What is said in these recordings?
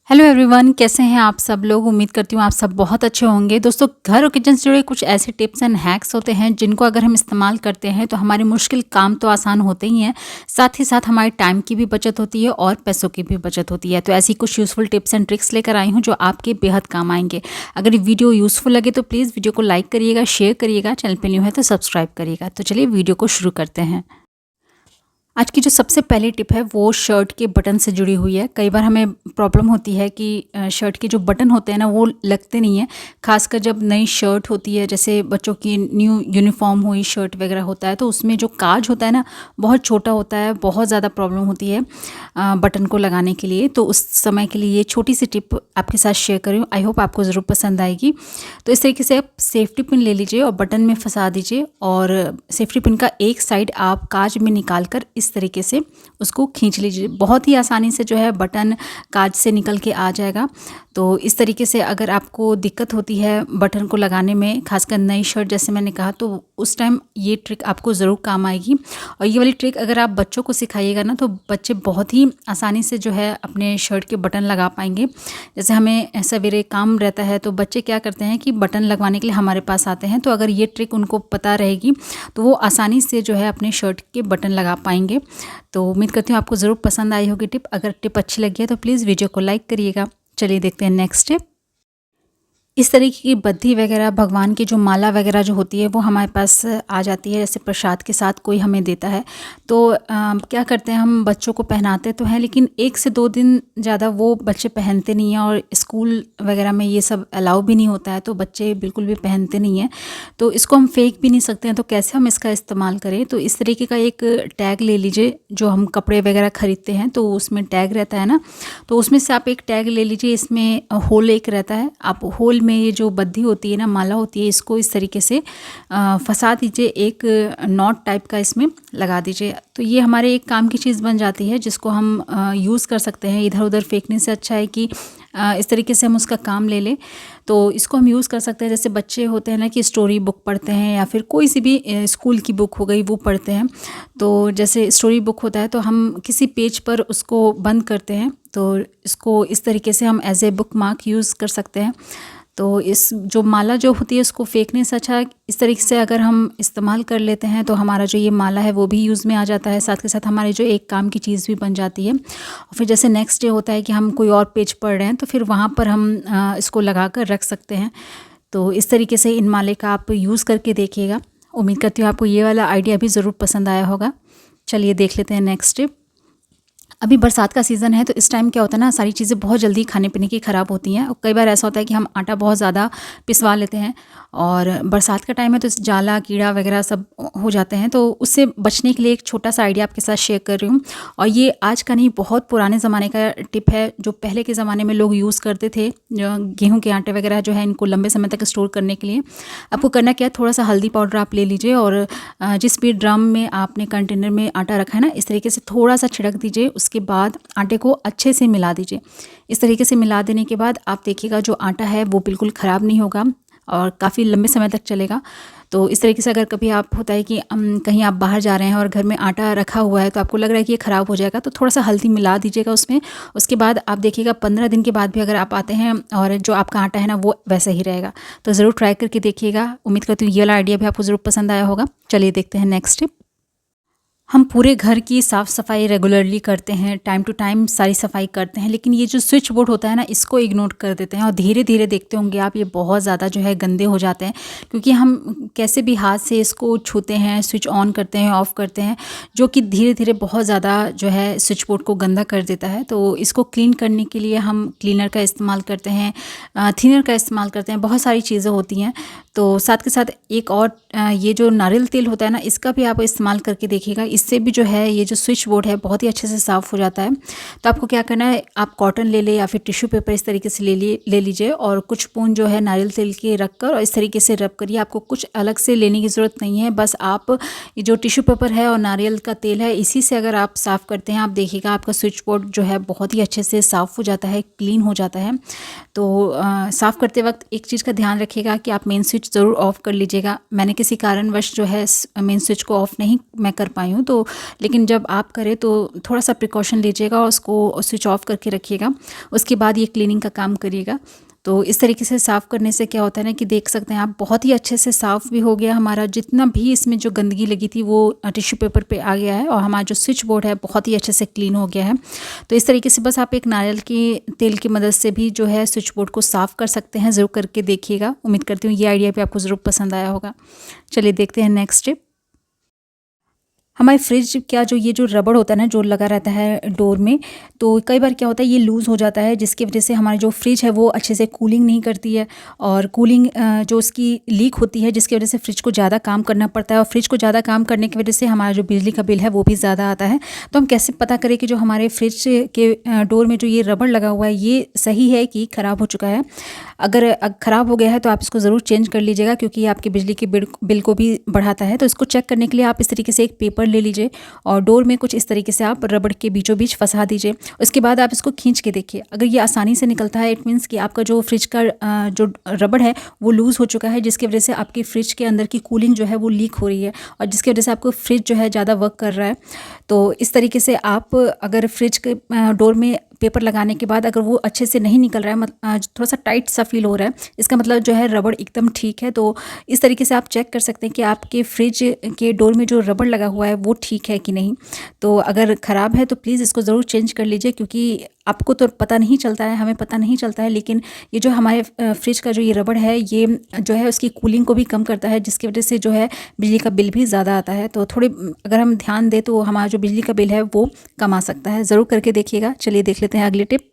Hello everyone, कैसे हैं आप सब लोग। उम्मीद करती हूँ आप सब बहुत अच्छे होंगे। दोस्तों, घर और किचन से जुड़े कुछ ऐसे टिप्स एंड हैक्स होते हैं जिनको अगर हम इस्तेमाल करते हैं तो हमारे मुश्किल काम तो आसान होते ही हैं, साथ ही साथ हमारे टाइम की भी बचत होती है और पैसों की भी बचत होती है। तो ऐसी कुछ यूज़फुल टिप्स एंड ट्रिक्स लेकर आई हूँ जो आपके बेहद काम आएंगे। अगर ये वीडियो यूज़फुल लगे तो प्लीज़ वीडियो को लाइक करिएगा, शेयर करिएगा, चैनल पर न्यू है तो सब्सक्राइब करिएगा। तो चलिए वीडियो को शुरू करते हैं। आज की जो सबसे पहली टिप है वो शर्ट के बटन से जुड़ी हुई है। कई बार हमें प्रॉब्लम होती है कि शर्ट के जो बटन होते हैं ना वो लगते नहीं हैं, खासकर जब नई शर्ट होती है, जैसे बच्चों की न्यू यूनिफॉर्म हुई शर्ट वगैरह होता है तो उसमें जो काज होता है ना बहुत छोटा होता है, बहुत ज़्यादा प्रॉब्लम होती है बटन को लगाने के लिए। तो उस समय के लिए ये छोटी सी टिप आपके साथ शेयर कर रही हूँ। आई होप आपको ज़रूर पसंद आएगी। तो इस तरीके से आप सेफ्टी पिन ले लीजिए और बटन में फंसा दीजिए और सेफ्टी पिन का एक साइड आप काज में निकाल कर इस तरीके से उसको खींच लीजिए। बहुत ही आसानी से जो है बटन काज से निकल के आ जाएगा। तो इस तरीके से अगर आपको दिक्कत होती है बटन को लगाने में, खासकर नई शर्ट जैसे मैंने कहा, तो उस टाइम ये ट्रिक आपको ज़रूर काम आएगी। और ये वाली ट्रिक अगर आप बच्चों को सिखाइएगा ना तो बच्चे बहुत ही आसानी से जो है अपने शर्ट के बटन लगा पाएंगे। जैसे हमें सवेरे काम रहता है तो बच्चे क्या करते हैं कि बटन लगवाने के लिए हमारे पास आते हैं, तो अगर ये ट्रिक उनको पता रहेगी तो वो आसानी से जो है अपने शर्ट के बटन लगा पाएंगे। तो उम्मीद करती हूँ आपको ज़रूर पसंद आई होगी टिप। अगर टिप अच्छी लगी है तो प्लीज़ वीडियो को लाइक करिएगा। चलिए देखते हैं नेक्स्ट टिप। इस तरीके की बद्धी वगैरह, भगवान की जो माला वगैरह जो होती है वो हमारे पास आ जाती है, जैसे प्रसाद के साथ कोई हमें देता है तो क्या करते हैं हम बच्चों को पहनाते तो हैं, लेकिन 1 से 2 दिन ज़्यादा वो बच्चे पहनते नहीं हैं और स्कूल वगैरह में ये सब अलाउ भी नहीं होता है तो बच्चे बिल्कुल भी पहनते नहीं हैं। तो इसको हम फेंक भी नहीं सकते हैं, तो कैसे हम इसका इस्तेमाल करें। तो इस तरीके का एक टैग ले लीजिए, जो हम कपड़े वगैरह ख़रीदते हैं तो उसमें टैग रहता है ना, तो उसमें से आप एक टैग ले लीजिए। इसमें होल एक रहता है, आप होल में ये जो बद्धी होती है ना, माला होती है, इसको इस तरीके से फंसा दीजिए, एक नॉट टाइप का इसमें लगा दीजिए। तो ये हमारे एक काम की चीज़ बन जाती है जिसको हम यूज़ कर सकते हैं। इधर उधर फेंकने से अच्छा है कि इस तरीके से हम उसका काम ले लें। तो इसको हम यूज़ कर सकते हैं। जैसे बच्चे होते हैं ना कि स्टोरी बुक पढ़ते हैं या फिर कोई सी भी स्कूल की बुक हो गई वो पढ़ते हैं, तो जैसे स्टोरी बुक होता है तो हम किसी पेज पर उसको बंद करते हैं, तो इसको इस तरीके से हम as a bookmark use कर सकते हैं। तो इस जो माला जो होती है उसको फेंकने से अच्छा इस तरीके से अगर हम इस्तेमाल कर लेते हैं तो हमारा जो ये माला है वो भी यूज़ में आ जाता है, साथ के साथ हमारी जो एक काम की चीज़ भी बन जाती है। और फिर जैसे नेक्स्ट डे होता है कि हम कोई और पेज पढ़ रहे हैं तो फिर वहाँ पर हम इसको लगा कर रख सकते हैं। तो इस तरीके से इन माले का आप यूज़ करके देखिएगा। उम्मीद करती हूँ आपको ये वाला आइडिया भी ज़रूर पसंद आया होगा। चलिए देख लेते हैं नेक्स्ट टिप। अभी बरसात का सीज़न है तो इस टाइम क्या होता है ना, सारी चीज़ें बहुत जल्दी खाने पीने की ख़राब होती हैं और कई बार ऐसा होता है कि हम आटा बहुत ज़्यादा पिसवा लेते हैं और बरसात का टाइम है तो जाला कीड़ा वगैरह सब हो जाते हैं। तो उससे बचने के लिए एक छोटा सा आइडिया आपके साथ शेयर कर रही हूँ और ये आज का नहीं, बहुत पुराने ज़माने का टिप है जो पहले के ज़माने में लोग यूज़ करते थे। जो गेहूँ के आटे वगैरह जो है इनको लंबे समय तक स्टोर करने के लिए आपको करना क्या है, थोड़ा सा हल्दी पाउडर आप ले लीजिए और जिस भी ड्रम में आपने कंटेनर में आटा रखा है ना, इस तरीके से थोड़ा सा छिड़क दीजिए। उसके बाद आटे को अच्छे से मिला दीजिए। इस तरीके से मिला देने के बाद आप देखिएगा जो आटा है वो बिल्कुल ख़राब नहीं होगा और काफ़ी लंबे समय तक चलेगा। तो इस तरीके से अगर कभी आप होता है कि कहीं आप बाहर जा रहे हैं और घर में आटा रखा हुआ है तो आपको लग रहा है कि ये ख़राब हो जाएगा, तो थोड़ा सा हल्दी मिला दीजिएगा उसमें। उसके बाद आप देखिएगा 15 दिन के बाद भी अगर आप आते हैं और जो आपका आटा है ना वो वैसा ही रहेगा। तो ज़रूर ट्राई करके देखिएगा। उम्मीद करती हूँ ये वाला आइडिया भी आपको ज़रूर पसंद आया होगा। चलिए देखते हैं नेक्स्ट टिप। हम पूरे घर की साफ़ सफाई रेगुलरली करते हैं, टाइम टू टाइम सारी सफाई करते हैं, लेकिन ये जो स्विच बोर्ड होता है ना इसको इग्नोर कर देते हैं और धीरे धीरे देखते होंगे आप ये बहुत ज़्यादा जो है गंदे हो जाते हैं, क्योंकि हम कैसे भी हाथ से इसको छूते हैं, स्विच ऑन करते हैं, ऑफ़ करते हैं, जो कि धीरे धीरे बहुत ज़्यादा जो है स्विच बोर्ड को गंदा कर देता है। तो इसको क्लीन करने के लिए हम क्लीनर का इस्तेमाल करते हैं, थिनर का इस्तेमाल करते हैं, बहुत सारी चीज़ें होती हैं। तो साथ के साथ एक और ये जो नारियल तेल होता है ना इसका भी आप इस्तेमाल करके देखिएगा। इससे भी जो है ये जो स्विच बोर्ड है बहुत ही अच्छे से साफ़ हो जाता है। तो आपको क्या करना है, आप कॉटन ले ले या फिर टिश्यू पेपर इस तरीके से ले लीजिए और कुछ स्पून जो है नारियल तेल के रख कर और इस तरीके से रब करिए। आपको कुछ अलग से लेने की ज़रूरत नहीं है, बस आप ये जो टिश्यू पेपर है और नारियल का तेल है इसी से अगर आप साफ़ करते हैं, आप देखिएगा आपका स्विच बोर्ड जो है बहुत ही अच्छे से साफ़ हो जाता है, क्लीन हो जाता है। तो साफ़ करते वक्त एक चीज़ का ध्यान रखिएगा कि आप मेन स्विच ज़रूर ऑफ़ कर लीजिएगा। मैंने किसी कारणवश जो है मेन स्विच को ऑफ़ नहीं मैं कर पाई हूँ, तो लेकिन जब आप करें तो थोड़ा सा प्रिकॉशन लीजिएगा और उसको स्विच ऑफ करके रखिएगा। उसके बाद ये क्लीनिंग का काम करिएगा। तो इस तरीके से साफ़ करने से क्या होता है ना कि देख सकते हैं आप बहुत ही अच्छे से साफ़ भी हो गया हमारा, जितना भी इसमें जो गंदगी लगी थी वो टिश्यू पेपर पे आ गया है और हमारा जो स्विच बोर्ड है बहुत ही अच्छे से क्लीन हो गया है। तो इस तरीके से बस आप एक नारियल के तेल की मदद से भी जो है स्विच बोर्ड को साफ़ कर सकते हैं। ज़रूर करके देखिएगा। उम्मीद करती हूँ ये आइडिया भी आपको ज़रूर पसंद आया होगा। चलिए देखते हैं नेक्स्ट टिप। हमारे फ्रिज क्या जो ये जो रबड़ होता है ना जो लगा रहता है डोर में, तो कई बार क्या होता है ये लूज़ हो जाता है, जिसकी वजह से हमारी जो फ्रिज है वो अच्छे से कूलिंग नहीं करती है और कूलिंग जो उसकी लीक होती है, जिसकी वजह से फ्रिज को ज़्यादा काम करना पड़ता है और फ्रिज को ज़्यादा काम करने की वजह से हमारा जो बिजली का बिल है वो भी ज़्यादा आता है। तो हम कैसे पता करें कि जो हमारे फ्रिज के डोर में जो ये रबड़ लगा हुआ है ये सही है कि ख़राब हो चुका है। अगर ख़राब हो गया है तो आप इसको ज़रूर चेंज कर लीजिएगा, क्योंकि ये आपके बिजली के बिल को भी बढ़ाता है। तो इसको चेक करने के लिए आप इस तरीके से एक पेपर ले लीजिए और डोर में कुछ इस तरीके से आप रबड़ के बीचों बीच फंसा दीजिए। उसके बाद आप इसको खींच के देखिए, अगर ये आसानी से निकलता है इट मीन्स कि आपका जो फ्रिज का जो रबड़ है वो लूज़ हो चुका है, जिसकी वजह से आपकी फ्रिज के अंदर की कूलिंग जो है वो लीक हो रही है और जिसकी वजह से आपको फ्रिज जो है ज़्यादा वर्क कर रहा है। तो इस तरीके से आप अगर फ्रिज के डोर में पेपर लगाने के बाद अगर वो अच्छे से नहीं निकल रहा है, थोड़ा सा टाइट सा फील हो रहा है, इसका मतलब जो है रबड़ एकदम ठीक है। तो इस तरीके से आप चेक कर सकते हैं कि आपके फ्रिज के डोर में जो रबड़ लगा हुआ है वो ठीक है कि नहीं। तो अगर ख़राब है तो प्लीज़ इसको ज़रूर चेंज कर लीजिए, क्योंकि आपको तो पता नहीं चलता है, हमें पता नहीं चलता है, लेकिन ये जो हमारे फ्रिज का जो ये रबड़ है ये जो है उसकी कूलिंग को भी कम करता है, जिसकी वजह से जो है बिजली का बिल भी ज़्यादा आता है। तो थोड़े अगर हम ध्यान दें तो हमारा जो बिजली का बिल है वो कम आ सकता है। ज़रूर करके देखिएगा। चलिए देख लेते हैं अगली टिप।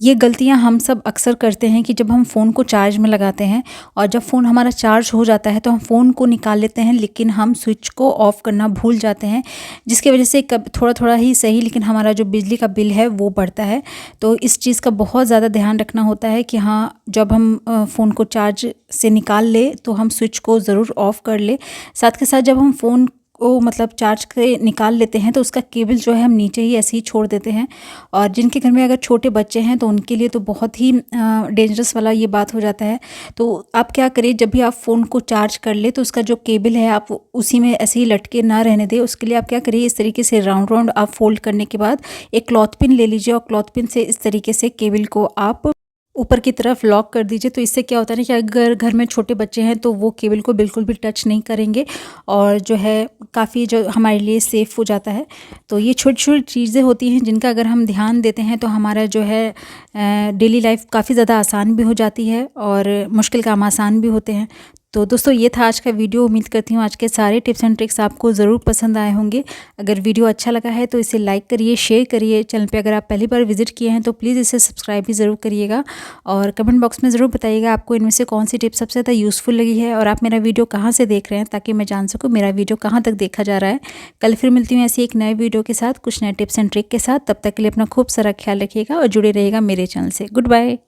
ये गलतियां हम सब अक्सर करते हैं कि जब हम फ़ोन को चार्ज में लगाते हैं और जब फ़ोन हमारा चार्ज हो जाता है तो हम फ़ोन को निकाल लेते हैं, लेकिन हम स्विच को ऑफ़ करना भूल जाते हैं, जिसकी वजह से कब थोड़ा थोड़ा ही सही लेकिन हमारा जो बिजली का बिल है वो बढ़ता है। तो इस चीज़ का बहुत ज़्यादा ध्यान रखना होता है कि हाँ, जब हम फ़ोन को चार्ज से निकाल ले तो हम स्विच को ज़रूर ऑफ़ कर ले। साथ के साथ जब हम फ़ोन को मतलब चार्ज के निकाल लेते हैं तो उसका केबल जो है हम नीचे ही ऐसे ही छोड़ देते हैं। और जिनके घर में अगर छोटे बच्चे हैं तो उनके लिए तो बहुत ही डेंजरस वाला ये बात हो जाता है। तो आप क्या करें, जब भी आप फ़ोन को चार्ज कर ले तो उसका जो केबल है आप उसी में ऐसे ही लटके ना रहने दें। उसके लिए आप क्या करिए, इस तरीके से राउंड राउंड आप फोल्ड करने के बाद एक क्लॉथ पिन ले लीजिए और क्लॉथ पिन से इस तरीके से केबल को आप ऊपर की तरफ लॉक कर दीजिए। तो इससे क्या होता है ना कि अगर घर में छोटे बच्चे हैं तो वो केबल को बिल्कुल भी टच नहीं करेंगे और जो है काफ़ी जो हमारे लिए सेफ़ हो जाता है। तो ये छोटी छोटी चीज़ें होती हैं जिनका अगर हम ध्यान देते हैं तो हमारा जो है डेली लाइफ काफ़ी ज़्यादा आसान भी हो जाती है और मुश्किल काम आसान भी होते हैं। तो दोस्तों ये था आज का वीडियो। उम्मीद करती हूँ आज के सारे टिप्स एंड ट्रिक्स आपको ज़रूर पसंद आए होंगे। अगर वीडियो अच्छा लगा है तो इसे लाइक करिए, शेयर करिए। चैनल पे अगर आप पहली बार विजिट किए हैं तो प्लीज़ इसे सब्सक्राइब भी ज़रूर करिएगा और कमेंट बॉक्स में ज़रूर बताइएगा आपको इनमें से कौन सी टिप सबसे ज़्यादा यूज़फुल लगी है और आप मेरा वीडियो कहाँ से देख रहे हैं, ताकि मैं जान सकूँ मेरा वीडियो कहाँ तक देखा जा रहा है। कल फिर मिलती हूँ ऐसी एक नए वीडियो के साथ, कुछ नए टिप्स एंड ट्रिक के साथ। तब तक के लिए अपना खूब सारा ख्याल रखिएगा और जुड़े रहिएगा मेरे चैनल से। Good bye.